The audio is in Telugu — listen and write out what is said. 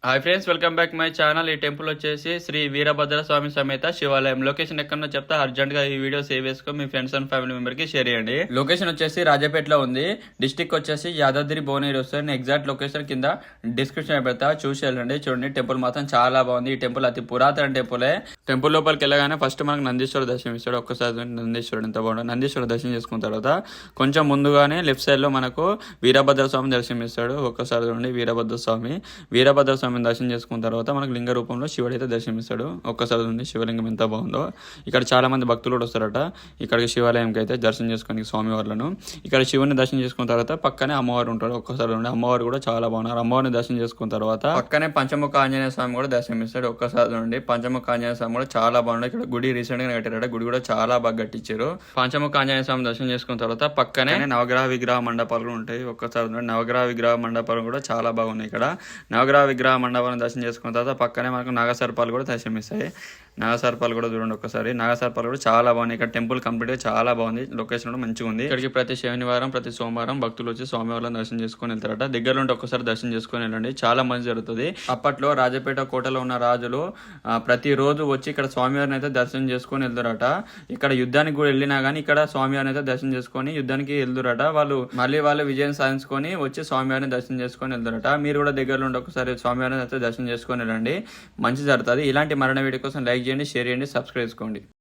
Hi friends, welcome back my channel. ఈ టెంపుల్ వచ్చేసి శ్రీ వీరభద్ర స్వామి సమేత శివాలయం. లొకేషన్ ఎక్కడో చెప్తా, అర్జెంట్ గా ఈ వీడియో సేవ్ చేసుకో మీ ఫ్రెండ్స్ అండ్ ఫ్యామిలీ మెంబర్ కి షేర్ చేయండి. లొకేషన్ వచ్చేసి రాజాపేటలో ఉంది. డిస్టిక్ వచ్చేసి యాదాద్రి భువనగిరి వస్తుంది. ఎగ్జాక్ట్ లొకేషన్ కింద డిస్క్రిప్షన్ పెడతా, చూసి వెళ్ళండి. చూడండి, టెంపుల్ మాత్రం చాలా బాగుంది. ఈ టెంపుల్ అతి పురాతన టెంపులే. టెంపుల్ లోపలికి వెళ్ళగానే ఫస్ట్ మనకు నందీశ్వర దర్శనం ఇస్తాడు. ఒక్కసారి నందీశ్వరుడు ఎంత బాగుంటుంది. నందీశ్వర దర్శనం చేసుకున్న తర్వాత కొంచెం ముందుగానే లెఫ్ట్ సైడ్ లో మనకు వీరభద్ర స్వామి దర్శనం ఇస్తాడు. ఒక్కసారి చూడండి, వీరభద్ర స్వామి దర్శనం చేసుకున్న తర్వాత మనకు లింగ రూపంలో శివుడు అయితే దర్శనమిస్తాడు. ఒక్కసారి ఉంది శివలింగం ఎంత బాగుందో. ఇక్కడ చాలా మంది భక్తులు కూడా వస్తారట ఇక్కడికి శివాలయంకి అయితే దర్శనం చేసుకుని స్వామి వారులను. ఇక్కడ శివుని దర్శనం చేసుకున్న తర్వాత పక్కనే అమ్మవారు ఉంటాడు. ఒక్కసారి ఉండి అమ్మవారు కూడా చాలా బాగున్నారు. అమ్మవారిని దర్శనం చేసుకున్న తర్వాత పక్కనే పంచముఖ ఆంజనేయ స్వామి కూడా దర్శనమిస్తాడు. ఒక్కసారి నుండి పంచముఖ ఆంజనేయ స్వామి కూడా చాలా బాగుంది. ఇక్కడ గుడి రీసెంట్ గా కట్టారట. గుడి కూడా చాలా బాగా కట్టించారు. పంచముఖ ఆంజనేయ స్వామి దర్శనం చేసుకున్న తర్వాత పక్కనే నవగ్రహ విగ్రహ మండపాలు కూడా ఉంటాయి. ఒక్కసారి నవగ్రహ విగ్రహ మండపాలు కూడా చాలా బాగున్నాయి. ఇక్కడ నవగ్రహ విగ్రహ మండపాలను దర్శనం చేసుకున్న తర్వాత పక్కనే మనకు నాగసర్పాలు కూడా దర్శనమిస్తాయి. నాగసర్పాలు కూడా చూడండి ఒకసారి. నాగసర్పాలు కూడా చాలా బాగున్నాయి. ఇక్కడ టెంపుల్ కంప్లీట్ గా చాలా బాగుంది. లొకేషన్ కూడా మంచిగా ఉంది. ఇక్కడికి ప్రతి శనివారం ప్రతి సోమవారం భక్తులు వచ్చి స్వామివారిని దర్శనం చేసుకుని వెళ్తారట. దగ్గర నుండి ఒక్కసారి దర్శనం చేసుకుని వెళ్ళండి, చాలా మంచి జరుగుతుంది. అప్పట్లో రాజపేట కోటలో ఉన్న రాజులు ప్రతి రోజు వచ్చి ఇక్కడ స్వామివారిని అయితే దర్శనం చేసుకుని వెళ్తారట. ఇక్కడ యుద్ధానికి కూడా వెళ్ళినా గానీ ఇక్కడ స్వామివారిని అయితే దర్శనం చేసుకుని యుద్ధానికి వెళ్తారట. వాళ్ళు విజయం సాధించుకొని వచ్చి స్వామివారిని దర్శనం చేసుకుని వెళ్తారట. మీరు కూడా దగ్గర నుండి ఒకసారి స్వామివారిని అయితే దర్శనం చేసుకుని వెళ్ళండి, మంచి జరుగుతుంది. ఇలాంటి మరణ వీడియో కోసం లైక్ చేయండి, షేర్ చేయండి, సబ్స్క్రైబ్ చేసుకోండి.